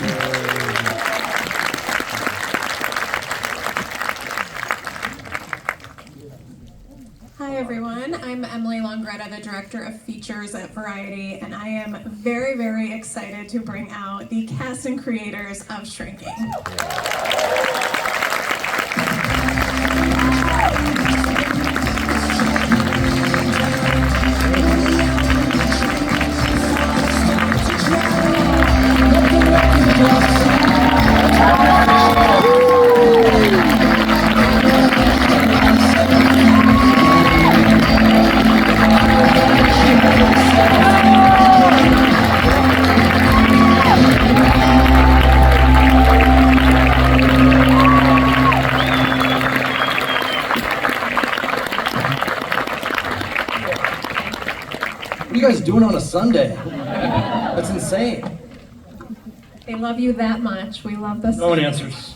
Hi everyone, I'm Emily Longretta, the Director of Features at Variety, and I am very, very excited to bring out the cast and creators of Shrinking. What are you guys doing on a Sunday? That's insane. They love you that much. We love this. No one answers.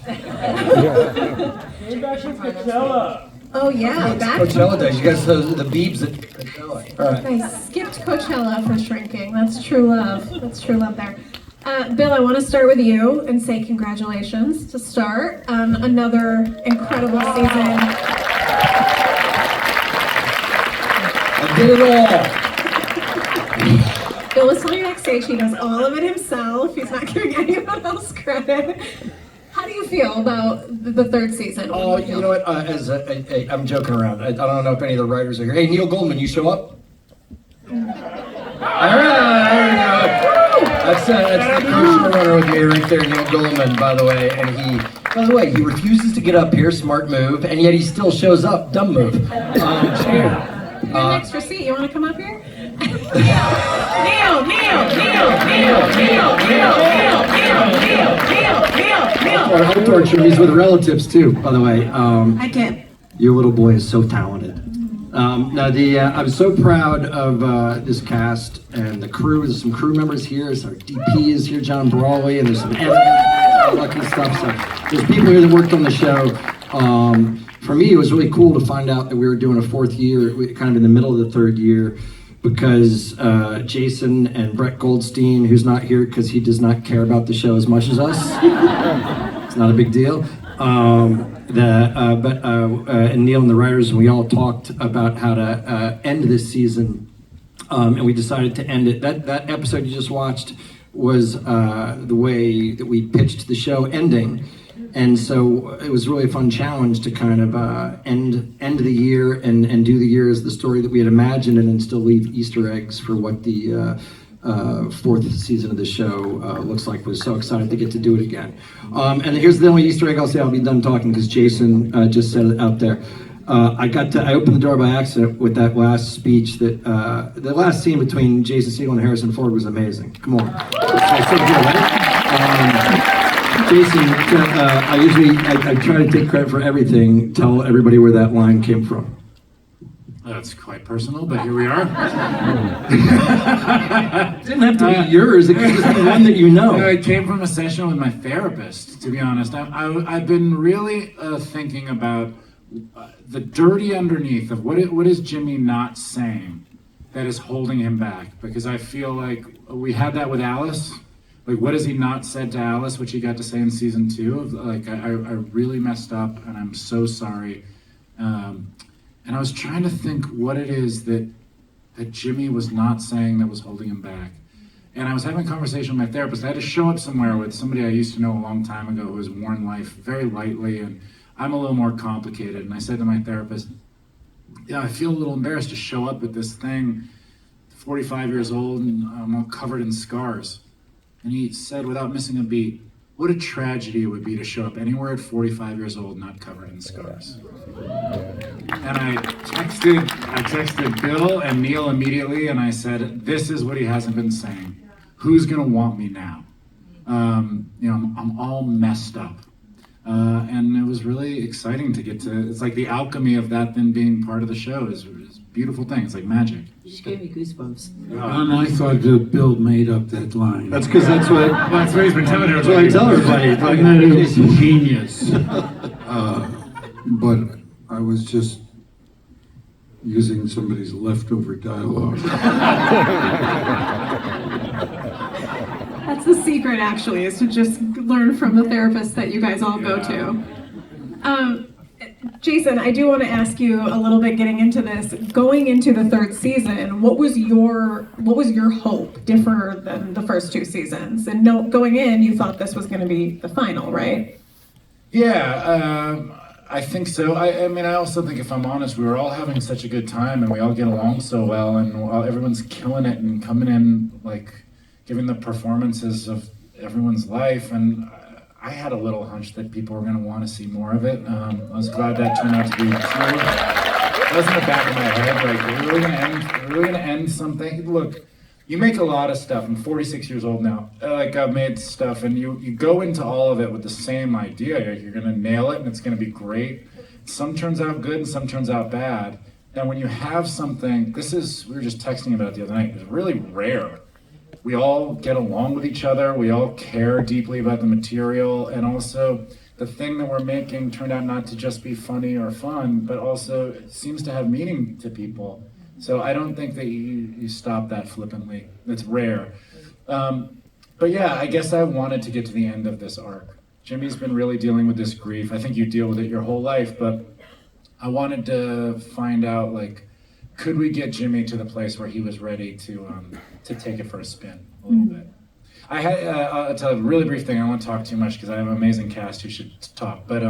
Coachella. Oh yeah, back. Coachella Day. You guys, the Beebs at Coachella. All right. I skipped Coachella for Shrinking. That's true love. That's true love there. Bill, I want to start with you and say congratulations to start another incredible season. I did it all. Bill was telling me backstage he does all of it himself. He's not giving anyone else credit. How do you feel about the third season? Oh, you know what? I'm joking around. I don't know if any of the writers are here. Hey, Neil Goldman, you show up? All right, there we go. That's the co-showrunner with me right there, Neil Goldman, by the way. And he refuses to get up here, smart move, and yet he still shows up, dumb move. You have an extra seat. You want to come up here? Neil. Our torture, he's with relatives too, by the way. I can't. Your little boy is so talented. I'm so proud of this cast and the crew. There's some crew members here. There's our DP is here, John Brawley, and there's some editors, all that kind of stuff. So there's people here that worked on the show. For me, it was really cool to find out that we were doing a fourth year, kind of in the middle of the third year, because Jason and Brett Goldstein, who's not here because he does not care about the show as much as us. It's not a big deal. And Neil and the writers, and we all talked about how to end this season, and we decided to end it. That episode you just watched was the way that we pitched the show ending. And so it was really a fun challenge to kind of end the year and do the year as the story that we had imagined, and then still leave Easter eggs for what the fourth season of the show looks like. We're so excited to get to do it again. And here's the only Easter egg I'll say. I'll be done talking because Jason just said it out there. I opened the door by accident with that last speech. That the last scene between Jason Segel and Harrison Ford was amazing. Come on. I said here, right? Jason, I try to take credit for everything. Tell everybody where that line came from. That's quite personal, but here we are. It didn't have to be yours. It could just be one that you know. It came from a session with my therapist, to be honest. I've been really thinking about the dirty underneath of what is Jimmy not saying that is holding him back? Because I feel like we had that with Alice. Like, what has he not said to Alice, which he got to say in season 2? Like, I really messed up, and I'm so sorry. And I was trying to think what it is that Jimmy was not saying that was holding him back. And I was having a conversation with my therapist. I had to show up somewhere with somebody I used to know a long time ago who has worn life very lightly, and I'm a little more complicated. And I said to my therapist, yeah, I feel a little embarrassed to show up at this thing, 45 years old, and I'm all covered in scars. And he said, without missing a beat, what a tragedy it would be to show up anywhere at 45 years old not covered in scars. And I texted Bill and Neil immediately, and I said, this is what he hasn't been saying. Who's gonna want me now? I'm all messed up. And it was really exciting to get to, it's like the alchemy of that then being part of the show is a beautiful thing. It's like magic. You just gave me goosebumps. And I thought that Bill made up that line. That's because that's what he's been telling that's what I tell everybody. I thought he was a genius. But I was just using somebody's leftover dialogue. That's the secret, actually, is to just learn from the therapist that you guys all go to. Jason, I do want to ask you a little bit getting into this. Going into the third season, what was your hope different than the first two seasons? And going in, you thought this was going to be the final, right? Yeah, I think so. I mean, I also think, if I'm honest, we were all having such a good time and we all get along so well, and everyone's killing it and coming in, like, giving the performances of everyone's life. And I had a little hunch that people were going to want to see more of it. I was glad that turned out to be true. That was in the back of my head, like, we're really going to end something. Look, you make a lot of stuff. I'm 46 years old now. Like, I've made stuff, and you go into all of it with the same idea. You're going to nail it, and it's going to be great. Some turns out good, and some turns out bad. And when you have something, we were just texting about it the other night, it's really rare. We all get along with each other. We all care deeply about the material. And also, the thing that we're making turned out not to just be funny or fun, but also it seems to have meaning to people. So I don't think that you stop that flippantly. It's rare. But yeah, I guess I wanted to get to the end of this arc. Jimmy's been really dealing with this grief. I think you deal with it your whole life, but I wanted to find out, like, could we get Jimmy to the place where he was ready to take it for a spin a little bit? I'll tell you a really brief thing. I don't want to talk too much because I have an amazing cast who should talk. But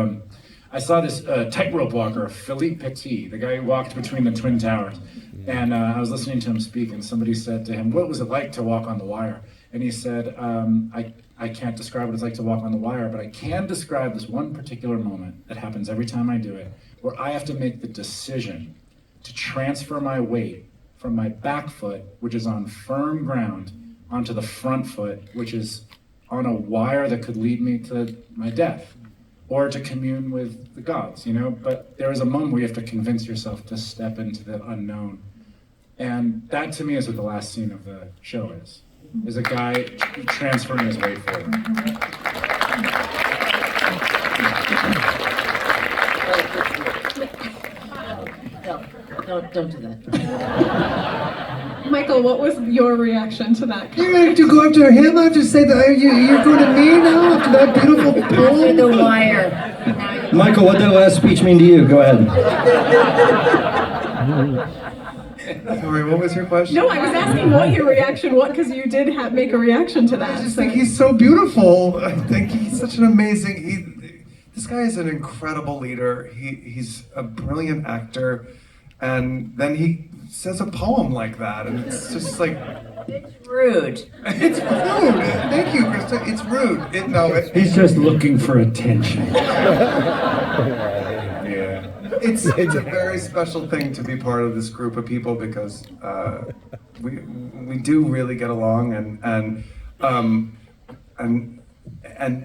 I saw this tightrope walker, Philippe Petit, the guy who walked between the Twin Towers. And I was listening to him speak, and somebody said to him, what was it like to walk on the wire? And he said, I can't describe what it's like to walk on the wire, but I can describe this one particular moment that happens every time I do it, where I have to make the decision to transfer my weight from my back foot, which is on firm ground, onto the front foot, which is on a wire that could lead me to my death, or to commune with the gods, you know? But there is a moment where you have to convince yourself to step into the unknown. And that, to me, is what the last scene of the show is a guy transferring his weight forward. Don't do that. Michael, what was your reaction to that? You have to go after him? I have to say that you're going to me now after that beautiful After poem? the wire. Michael, what did that last speech mean to you? Go ahead. Sorry, what was your question? No, I was asking what your reaction was, because you did make a reaction to that. I just think he's so beautiful. I think he's such an amazing. This guy is an incredible leader. He's a brilliant actor, and then he says a poem like that, and it's just like. It's rude. It's rude. Thank you, Christa. It's rude. He's just looking for attention. Yeah. It's a very special thing to be part of this group of people because we do really get along, and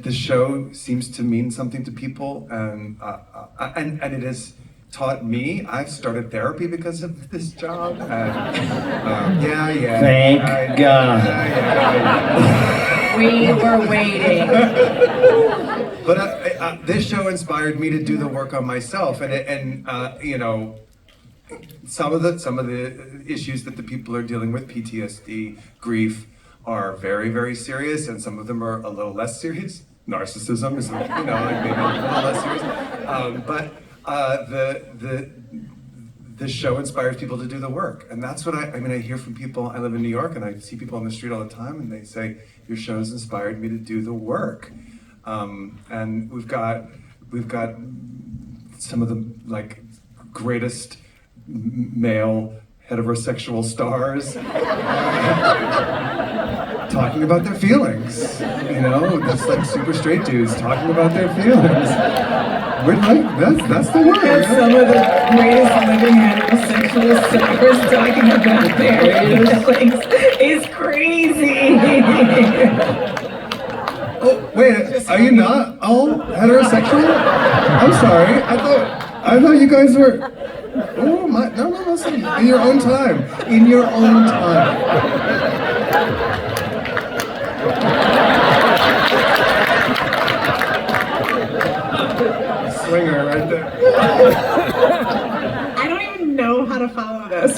the show seems to mean something to people, and it has taught me. I've started therapy because of this job. And, Thank God. We were waiting. But this show inspired me to do the work on myself, and you know, some of the issues that the people are dealing with, PTSD, grief, are very, very serious, and some of them are a little less serious. Narcissism is, like maybe a little less serious. But the show inspires people to do the work, and that's what I hear from people. I live in New York, and I see people on the street all the time, and they say, "Your show's inspired me to do the work." And we've got some of the greatest male heterosexual stars talking about their feelings. That's super straight dudes talking about their feelings. We're that's the word. That's some of the greatest living heterosexual stars talking about their feelings. It's crazy. Oh, wait, are you not all heterosexual? I'm sorry. I thought you guys were. Oh my! No, listen. In your own time. In your own time. Swinger right there. I don't even know how to follow this.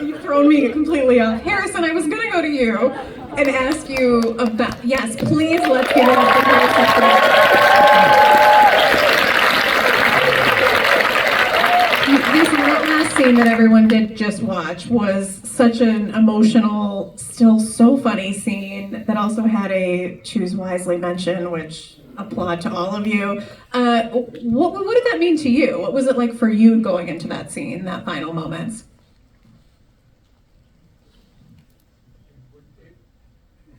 You've thrown me completely off. Harrison, I was going to go to you and ask you about, yes, please let's give it up for Christa. That last scene that everyone did just watch was such an emotional, still so funny scene that also had a choose wisely mention, which applaud to all of you. What did that mean to you? What was it like for you going into that scene, that final moments?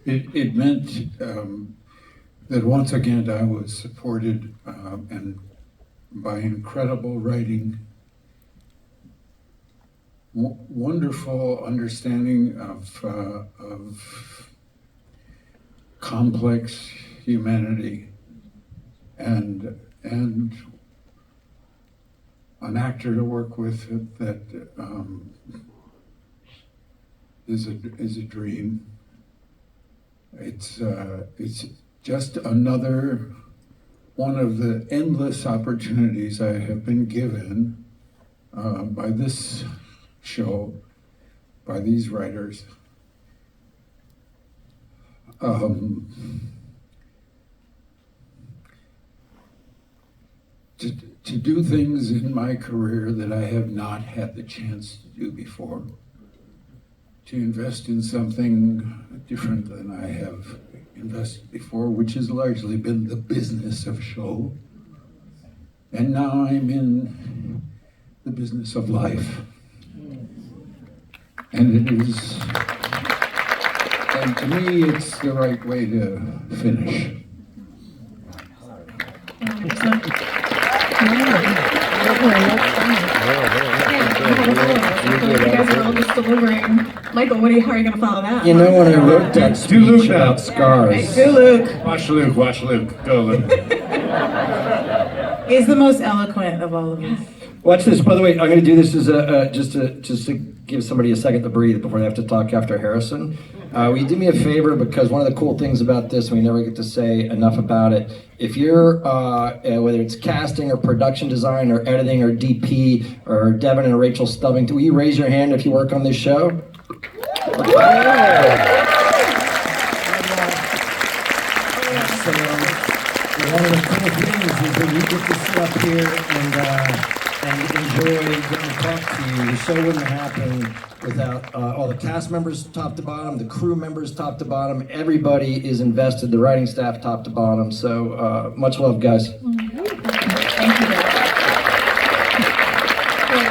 It meant that once again I was supported and by incredible writing, wonderful understanding of complex humanity, and an actor to work with that is a dream. It's just another one of the endless opportunities I have been given by this show, by these writers. To do things in my career that I have not had the chance to do before. To invest in something different than I have invested before, which has largely been the business of show. And now I'm in the business of life. And and to me, it's the right way to finish. You guys are all just delivering. Michael, how are you going to follow that? You know, when I wrote that speech about scars. Do Luke. Watch Luke, go Luke. He's the most eloquent of all of us. Watch this. By the way, I'm going to do this as just to give somebody a second to breathe before they have to talk after Harrison. Will you do me a favor, because one of the cool things about this, we never get to say enough about it. If you're, whether it's casting or production design or editing or DP or Devin and Rachel Stubbing, will you raise your hand if you work on this show? So, one of the cool things is that you get to sit up here and enjoy getting to talk to you. The show wouldn't happen without all the cast members top to bottom, the crew members top to bottom. Everybody is invested, the writing staff top to bottom. So much love, guys. Thank you.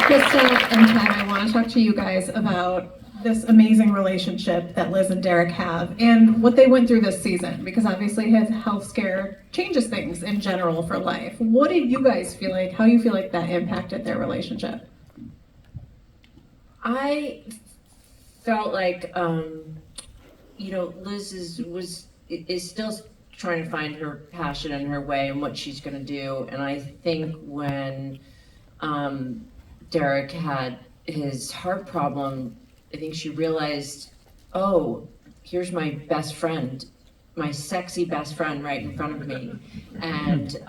Christa and Ted, I want to talk to you guys about this amazing relationship that Liz and Derek have and what they went through this season, because obviously his health scare changes things in general for life. What did you guys feel like, how do you feel like that impacted their relationship? I felt like, Liz is still trying to find her passion and her way and what she's going to do. And I think when Derek had his heart problem, I think she realized, oh, here's my best friend, my sexy best friend right in front of me. And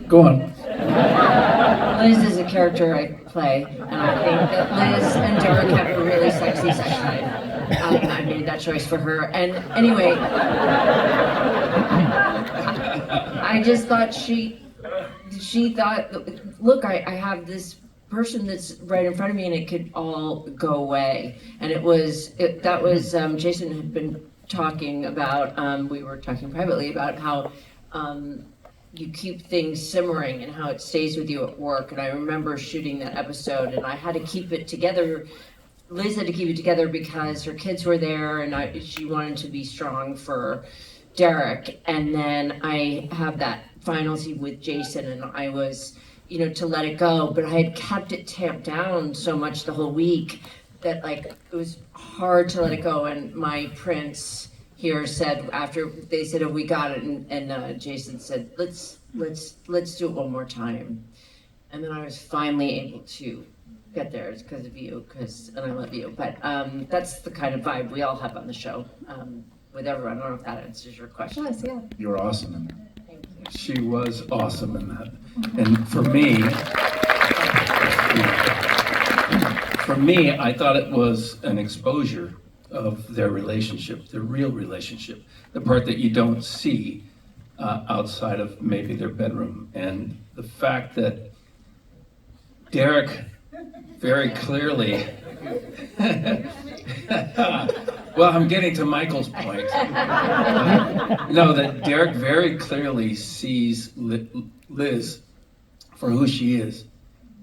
Go on. Liz is a character I play, and I think that Liz and Derek have a really sexy sex life. I made that choice for her. And anyway, I just thought she thought, look, I have this person that's right in front of me and it could all go away. And that was Jason had been talking about, we were talking privately about how you keep things simmering and how it stays with you at work. And I remember shooting that episode and I had to keep it together. Liz had to keep it together because her kids were there and she wanted to be strong for Derek. And then I have that final scene with Jason and I was, to let it go, but I had kept it tamped down so much the whole week that it was hard to let it go. And my prince here said, after they said, oh, we got it, and Jason said, let's do it one more time. And then I was finally able to get there. It's because of you, and I love you. But that's the kind of vibe we all have on the show with everyone. I don't know if that answers your question. Yes, yeah. You're awesome in that. Thank you. She was awesome in that. And for for me, I thought it was an exposure of their relationship, their real relationship, the part that you don't see outside of maybe their bedroom. And the fact that Derek very clearly, well, I'm getting to Michael's point. No, that Derek very clearly sees Liz for who she is.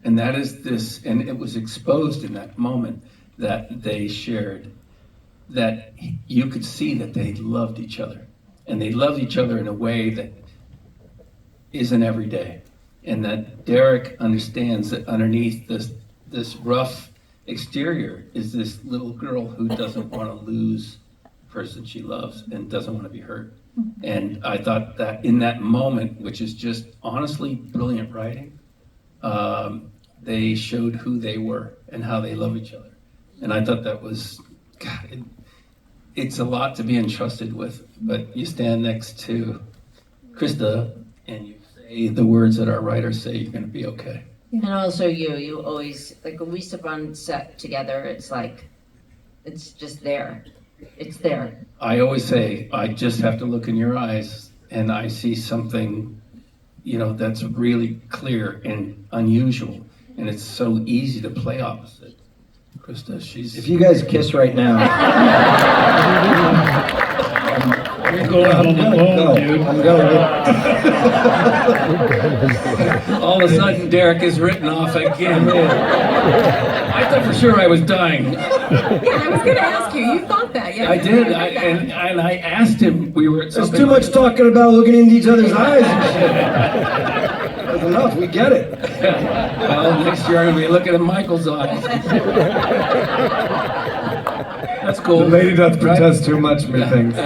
And that is this, and it was exposed in that moment that they shared, that you could see that they loved each other. And they loved each other in a way that isn't every day. And that Derek understands that underneath this rough exterior is this little girl who doesn't want to lose the person she loves and doesn't want to be hurt. And I thought that in that moment, which is just honestly brilliant writing, they showed who they were and how they love each other. And I thought that was, God, it's a lot to be entrusted with, but you stand next to Christa and you say the words that our writers say, you're gonna be okay. And also you always, like when we step on set together, it's like, it's just there. It's there. I always say, I just have to look in your eyes and I see something, you know, that's really clear and unusual. And it's so easy to play opposite. Christa, she's... If you guys kiss right now... You're going out on the phone, dude. I'm going. All of a sudden, Derek is written off again. I thought for sure I was dying. Yeah, I was going to ask you. You thought that, yeah. I did, and I asked him, we were... There's too much talking about looking into each other's eyes and shit. That's enough, we get it. Well, next year I'm going to be looking at Michael's eyes. That's cool. The lady does protest too much, methinks.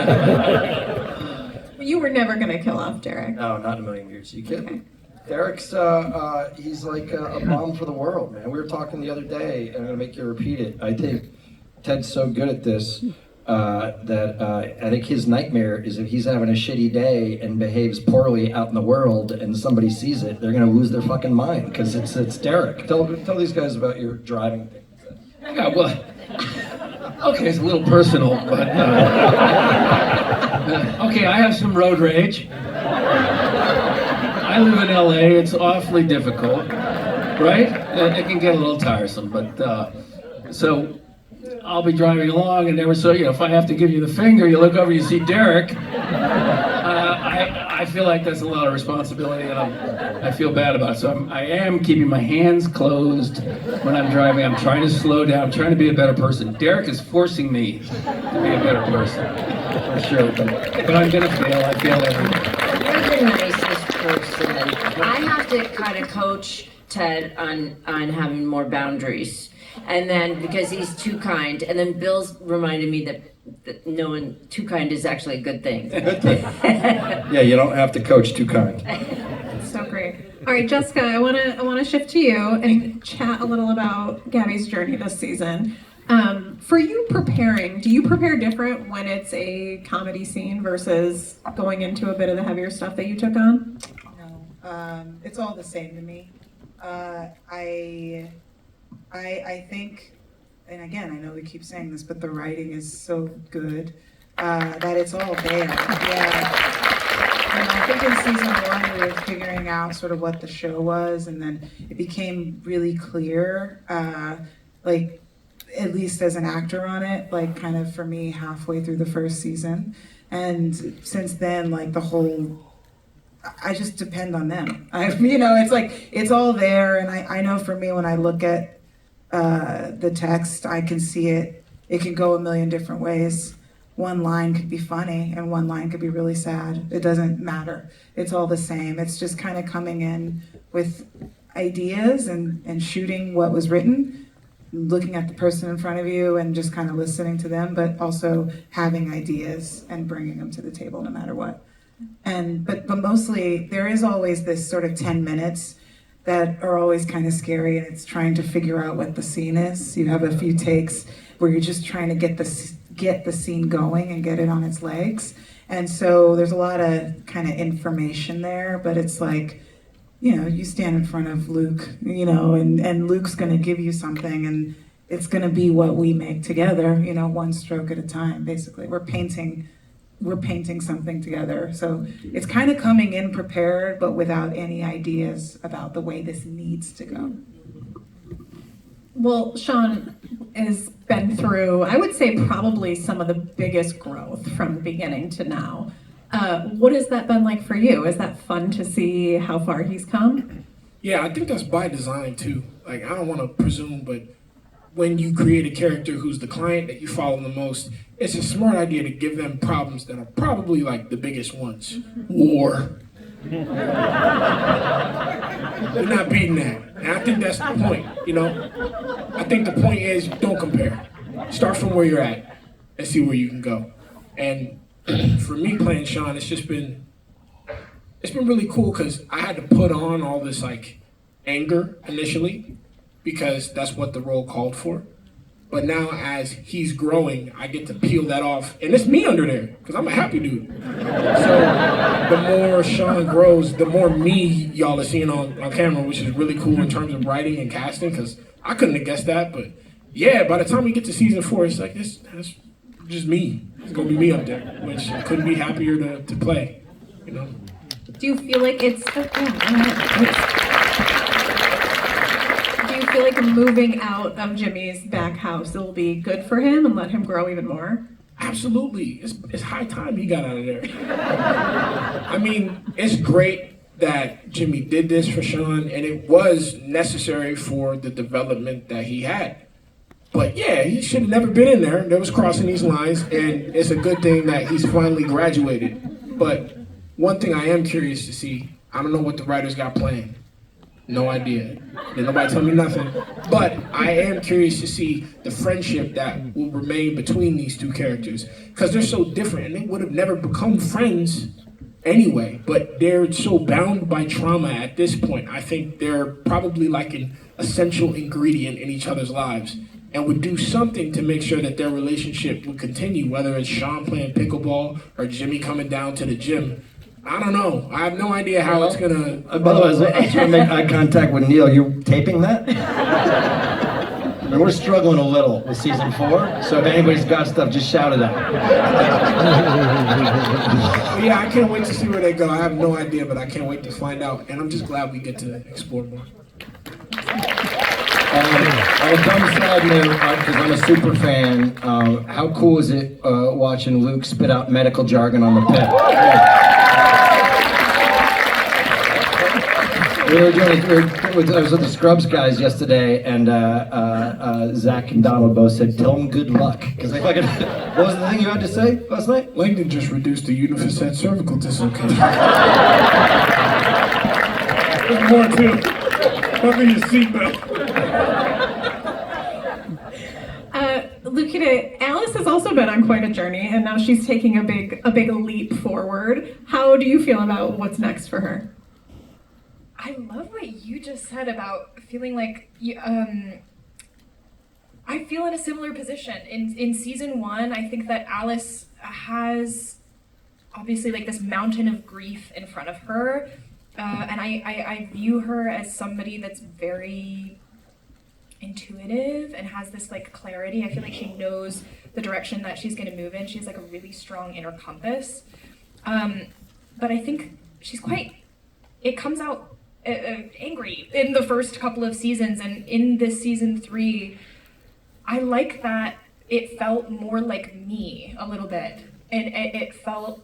You were never going to kill off Derek. No, not in a million years. You kidding? Okay. Derek's, he's like a bomb for the world, man. We were talking the other day, and I'm going to make you repeat it. I think Ted's so good at this that I think his nightmare is if he's having a shitty day and behaves poorly out in the world and somebody sees it, they're going to lose their fucking mind because it's Derek. Tell these guys about your driving thing. Yeah, well, okay, it's a little personal, but okay, I have some road rage. I live in LA, it's awfully difficult, right? It can get a little tiresome, but so I'll be driving along and never so, you know, if I have to give you the finger, you look over, you see Derek. I feel like that's a lot of responsibility and I feel bad about it. So I am keeping my hands closed when I'm driving. I'm trying to slow down, I'm trying to be a better person. Derek is forcing me to be a better person, for sure. But I'm gonna fail, I fail every day. You're the nicest person. I have to kind of coach Ted on having more boundaries. And then, because he's too kind, and then Bill's reminded me that knowing too kind is actually a good thing. Good thing. Yeah, you don't have to coach too kind. So great. All right, Jessica, I want to shift to you and chat a little about Gabby's journey this season. For you preparing, do you prepare different when it's a comedy scene versus going into a bit of the heavier stuff that you took on? No, it's all the same to me. I think, and again, I know we keep saying this, but the writing is so good that it's all there. Yeah. And I think in season 1 we were figuring out sort of what the show was, and then it became really clear, like at least as an actor on it, like kind of for me halfway through the first season. And since then, like the whole, I just depend on them. It's like, it's all there. And I know for me, when I look at the text, I can see it can go a million different ways. One line could be funny and one line could be really sad. It doesn't matter. It's all the same. It's just kind of coming in with ideas and shooting what was written, looking at the person in front of you and just kind of listening to them, but also having ideas and bringing them to the table no matter what. But mostly there is always this sort of 10 minutes that are always kind of scary, and it's trying to figure out what the scene is. You have a few takes where you're just trying to get the scene going and get it on its legs. And so there's a lot of kind of information there, but it's like, you stand in front of Luke, and Luke's going to give you something, and it's going to be what we make together, one stroke at a time, basically. We're painting something together. So it's kind of coming in prepared, but without any ideas about the way this needs to go. Well, Sean has been through, I would say, probably some of the biggest growth from beginning to now. What has that been like for you? Is that fun to see how far he's come? Yeah, I think that's by design too. Like, I don't want to presume, but when you create a character who's the client that you follow the most, it's a smart idea to give them problems that are probably like the biggest ones. War. We're not beating that. And I think that's the point, I think the point is don't compare. Start from where you're at and see where you can go. And for me playing Sean, it's been really cool because I had to put on all this like anger initially because that's what the role called for. But now as he's growing, I get to peel that off. And it's me under there because I'm a happy dude. So the more Sean grows, the more me y'all are seeing on camera, which is really cool in terms of writing and casting because I couldn't have guessed that. But yeah, by the time we get to season 4, it's like, that's just me. It's going to be me up there, which I couldn't be happier to play, Do you feel like it's... Do you feel like moving out of Jimmy's back house will be good for him and let him grow even more? Absolutely. It's high time he got out of there. I mean, it's great that Jimmy did this for Sean, and it was necessary for the development that he had. But yeah, he should have never been in there. There was crossing these lines, and it's a good thing that he's finally graduated. But one thing I am curious to see, I don't know what the writers got planned. No idea. Did nobody tell me nothing. But I am curious to see the friendship that will remain between these two characters. Because they're so different, and they would have never become friends anyway. But they're so bound by trauma at this point. I think they're probably like an essential ingredient in each other's lives. And would do something to make sure that their relationship would continue, whether it's Sean playing pickleball or Jimmy coming down to the gym. I don't know. I have no idea how it's gonna... By the way, I was trying to make eye contact with Neil. You taping that? I mean, we're struggling a little with season 4, so if anybody's got stuff, just shout it out. Yeah, I can't wait to see where they go. I have no idea, but I can't wait to find out. And I'm just glad we get to explore more. On a dumb side note, because I'm a super fan, how cool is it watching Luke spit out medical jargon on the pit? I was with the Scrubs guys yesterday, and Zach and Donald both said, "Tell them good luck." Because what was the thing you had to say last night? Langdon just reduced the unificet cervical dislocation. There's more too. Cover your seatbelt. Lukita, Alice has also been on quite a journey, and now she's taking a big leap forward. How do you feel about what's next for her? I love what you just said about feeling like you, I feel in a similar position. In season 1, I think that Alice has obviously like this mountain of grief in front of her, and I view her as somebody that's very intuitive and has this like clarity. I feel like she knows the direction that she's going to move in. She's like a really strong inner compass, but I think she's it comes out angry in the first couple of seasons, and in this season 3 I like that it felt more like me a little bit, and it felt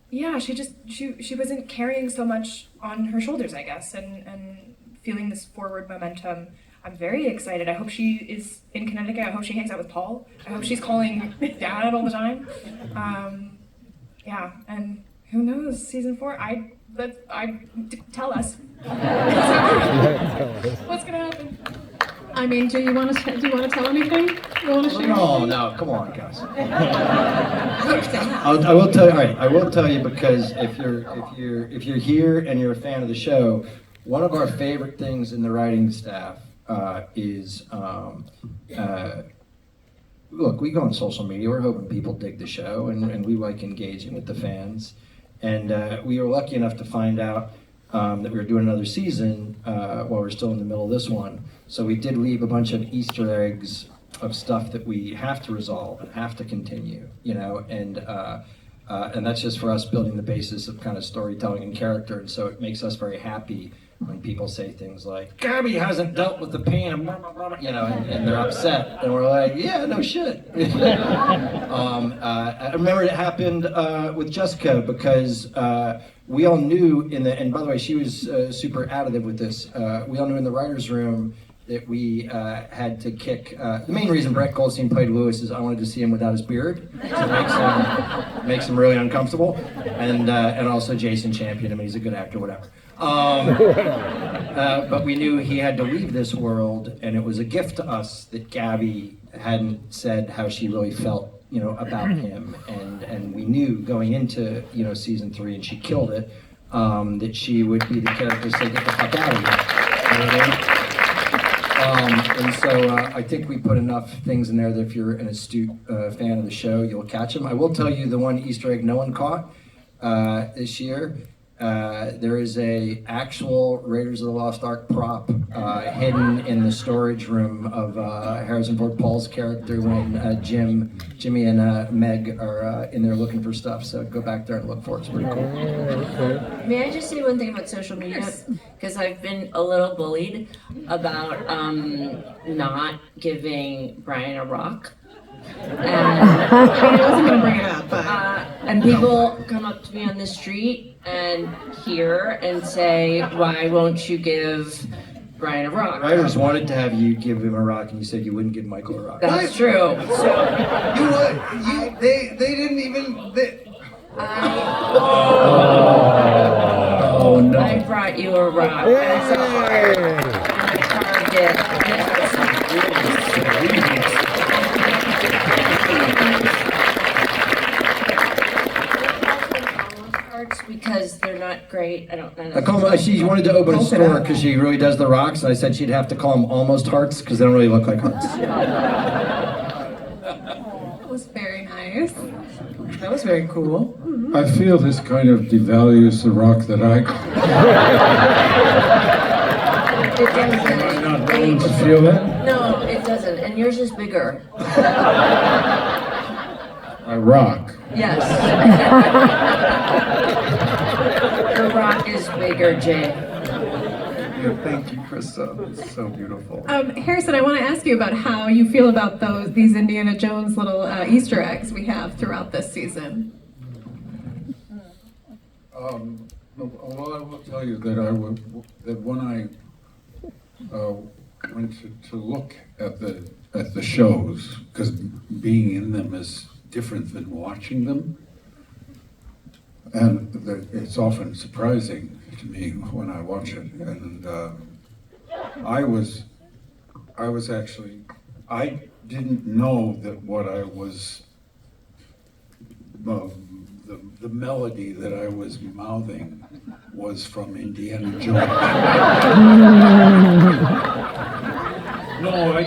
yeah, she wasn't carrying so much on her shoulders, I guess, and feeling this forward momentum. I'm very excited. I hope she is in Connecticut. I hope she hangs out with Paul. I hope she's calling Dad all the time. Yeah, and who knows, season 4, tell us. What's gonna happen? I mean, do you want to tell anything? You want to share? No, come on, guys. I will tell you. All right, I will tell you, because if you're here and you're a fan of the show, one of our favorite things in the writing staff is look, we go on social media. We're hoping people dig the show, and we like engaging with the fans. And we were lucky enough to find out that we were doing another season while we're still in the middle of this one. So we did leave a bunch of Easter eggs of stuff that we have to resolve and have to continue, you know, and that's just for us building the basis of kind of storytelling and character. And so it makes us very happy when people say things like, Gabby hasn't dealt with the pain of blah, blah, blah, you know, and they're upset. And we're like, yeah, no shit. I remember it happened with Jessica because we all knew and by the way, she was super additive with this. We all knew in the writer's room that we had to kick. The main reason Brett Goldstein played Lewis is I wanted to see him without his beard. So it makes him really uncomfortable. And also Jason Champion. I mean, he's a good actor, whatever. But we knew he had to leave this world, and it was a gift to us that Gabby hadn't said how she really felt, you know, about him. And we knew going into, you know, season 3, and she killed it, that she would be the character to say, get the fuck out of here. You know what I mean? And so I think we put enough things in there that if you're an astute fan of the show, you'll catch them. I will tell you the one Easter egg no one caught this year. There is a actual Raiders of the Lost Ark prop hidden in the storage room of Harrison Ford Paul's character when Jimmy and Meg are in there looking for stuff. So go back there and look for it. It's pretty cool. May I just say one thing about social media? Because I've been a little bullied about not giving Brian a rock. I wasn't gonna bring it up, but and people come up to me on the street and hear and say, "Why won't you give Brian a rock?" Writers wanted to have you give him a rock, and you said you wouldn't give Michael a rock. That's true. They didn't even. Oh no! I brought you a rock. That's a hard gift. Because they're not great. I call them, she wanted to open a store because she really does the rocks. And I said she'd have to call them almost hearts because they don't really look like hearts. that was very nice. That was very cool. I feel this kind of devalues the rock that I It doesn't. Am I not willing to feel that? No, it doesn't. And yours is bigger. I rock. Yes. The rock is bigger, Jay. Yeah, thank you, Christa. It's so beautiful. Harrison, I want to ask you about how you feel about these Indiana Jones little Easter eggs we have throughout this season. Well, I will tell you that that when I went to look at the shows, because being in them is different than watching them, and it's often surprising to me when I watch it. And I didn't know that what I was the melody that I was mouthing was from Indiana Jones. No,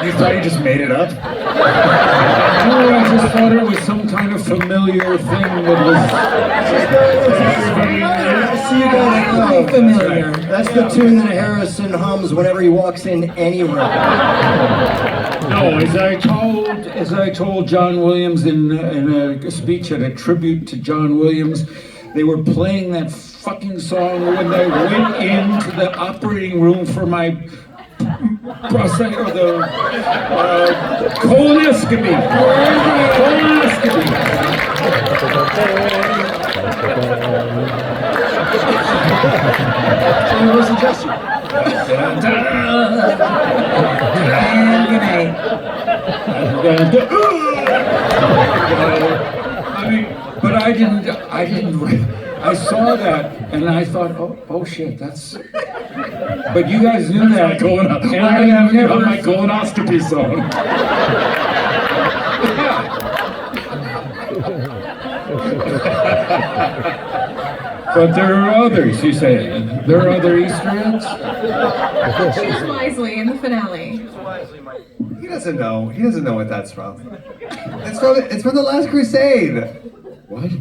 You thought you just made it up? No, I just thought it was some kind of familiar thing that was. See you guys familiar. That's the tune that Harrison hums whenever he walks in any room. No, as I told John Williams in a speech at a tribute to John Williams, they were playing that fucking song when I went into the operating room for my prostate or the colonoscopy. So we'll suggest you. But I didn't. I saw that and I thought, oh shit, that's. But you guys knew that. And I have never my colonoscopy song. But there are others, you say. There are other Easter eggs? Choose wisely in the finale. He doesn't know. He doesn't know what that's from. It's from The Last Crusade. What?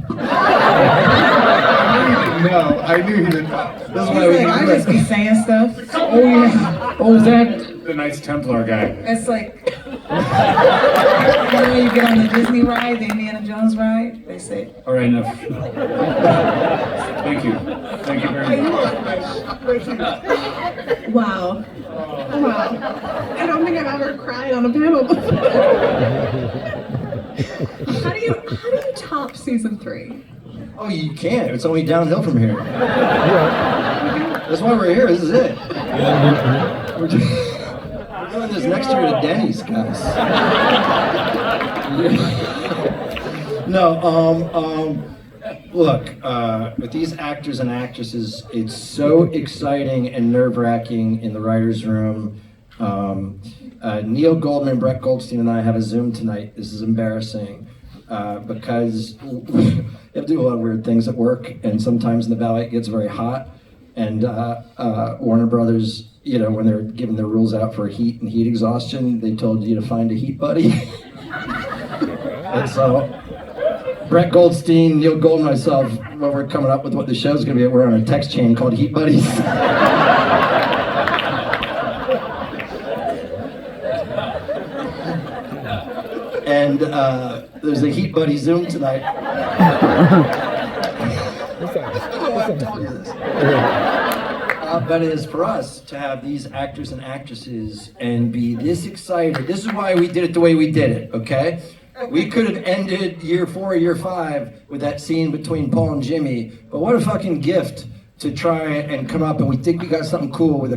No, I knew you didn't. That's He's why we like, I just be saying stuff. Oh yeah. Oh, is that the Knights Templar guy? It's like, you know when you get on the Disney ride, the Indiana Jones ride, they say, All right, enough. Thank you. Thank you very much. Wow. Wow. I don't think I've ever cried on a panel before. How do you top season 3? Oh, you can't. It's only downhill from here. That's why we're here. This is it. We're doing this next year to Denny's, guys. No, look, with these actors and actresses, it's so exciting and nerve-wracking in the writer's room. Neil Goldman, Brett Goldstein, and I have a Zoom tonight. This is embarrassing because we have to do a lot of weird things at work, and sometimes in the valley it gets very hot. And Warner Brothers, you know, when they're giving their rules out for heat and heat exhaustion, they told you to find a heat buddy. And so Brett Goldstein, Neil Goldman, myself, when we're coming up with what the show's gonna be, we're on a text chain called Heat Buddies. And there's a Heat Buddy Zoom tonight. But it is for us to have these actors and actresses and be this excited. This is why we did it the way we did it, okay? We could have ended year 4 or year 5 with that scene between Paul and Jimmy, but what a fucking gift to try and come up, and we think we got something cool with a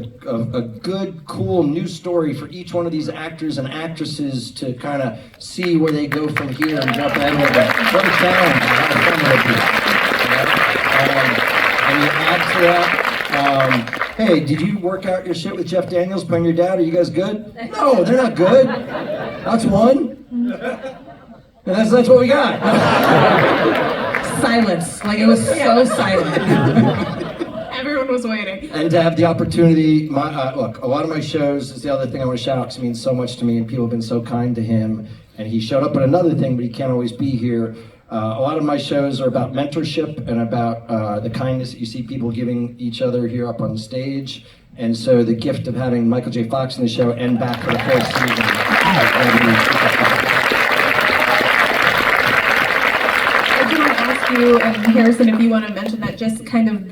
good, cool new story for each one of these actors and actresses to kind of see where they go from here and jump ahead with that. What a challenge, and you add to that, hey, did you work out your shit with Jeff Daniels playing your dad? Are you guys good? No, they're not good. That's one. And that's what we got. Silence. Like, it was so silent. Everyone was waiting. And to have the opportunity, look, a lot of my shows is the other thing I want to shout out because it means so much to me, and people have been so kind to him. And he showed up at another thing, but he can't always be here. A lot of my shows are about mentorship and about the kindness that you see people giving each other here up on stage. And so the gift of having Michael J. Fox in the show and back for the fourth season. I do want to ask you, and Harrison, if you want to mention that, just kind of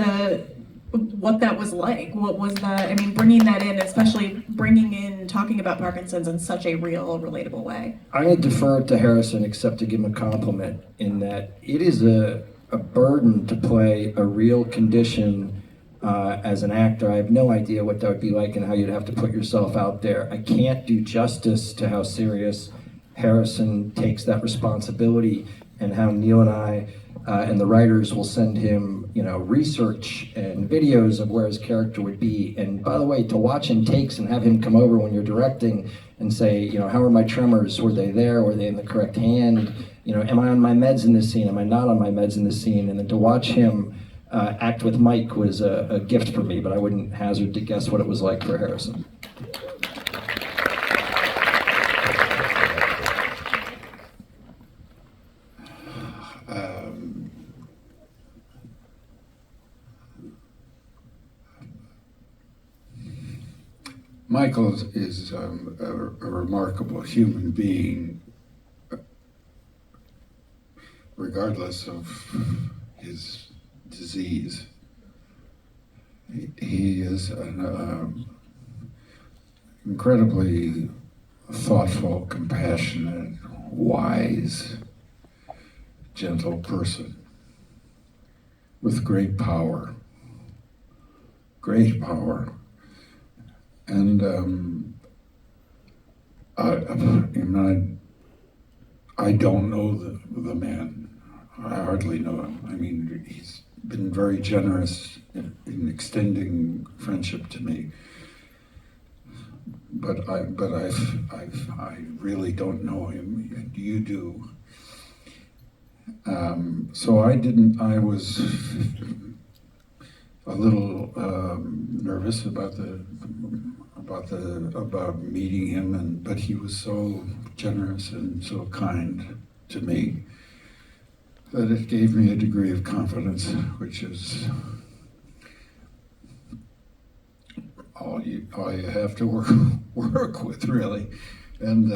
what that was like. What was that? I mean, bringing that in, especially bringing in talking about Parkinson's in such a real, relatable way. I'm going to defer to Harrison, except to give him a compliment in that it is a burden to play a real condition as an actor. I have no idea what that would be like and how you'd have to put yourself out there. I can't do justice to how serious Harrison takes that responsibility and how Neil and I and the writers will send him, you know, research and videos of where his character would be. And by the way, to watch him takes and have him come over when you're directing and say, you know, how are my tremors? Were they there? Were they in the correct hand? You know, am I on my meds in this scene? Am I not on my meds in this scene? And then to watch him act with Mike was a gift for me, but I wouldn't hazard to guess what it was like for Harrison. Michael is a remarkable human being, regardless of his disease. He is an incredibly thoughtful, compassionate, wise, gentle person with great power. Great power. And I don't know the man. I hardly know him. I mean, he's been very generous in extending friendship to me. But I really don't know him, and you do. So I was a little nervous about meeting him, but he was so generous and so kind to me. that it gave me a degree of confidence, which is all you have to work with, really. And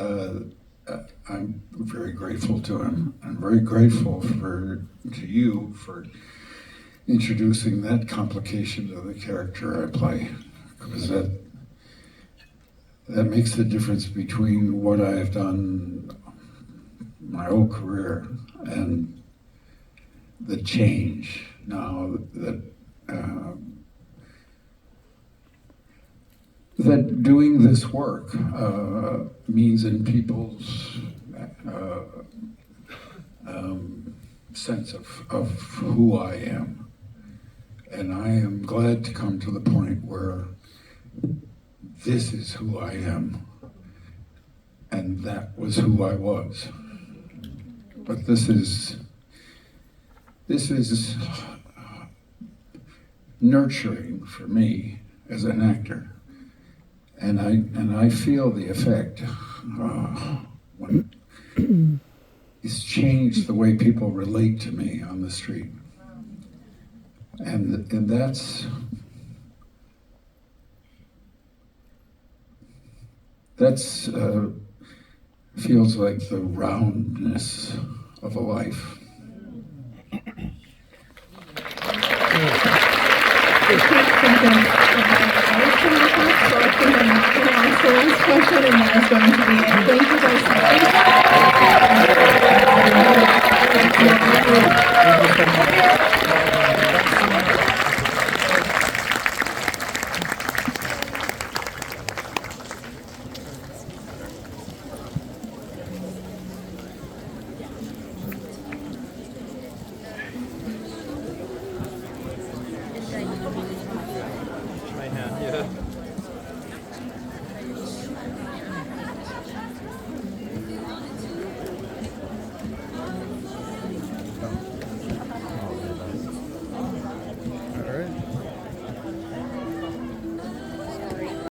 I'm very grateful to him. I'm very grateful to you for introducing that complication to the character I play, because that makes the difference between what I have done my whole career and the change now that doing this work means in people's sense of who I am. And I am glad to come to the point where this is who I am, and that was who I was. But this is nurturing for me as an actor, and I feel the effect when it's changed the way people relate to me on the street, and that's feels like the roundness of a life. So I'm going to ask the last question, and then it's going to be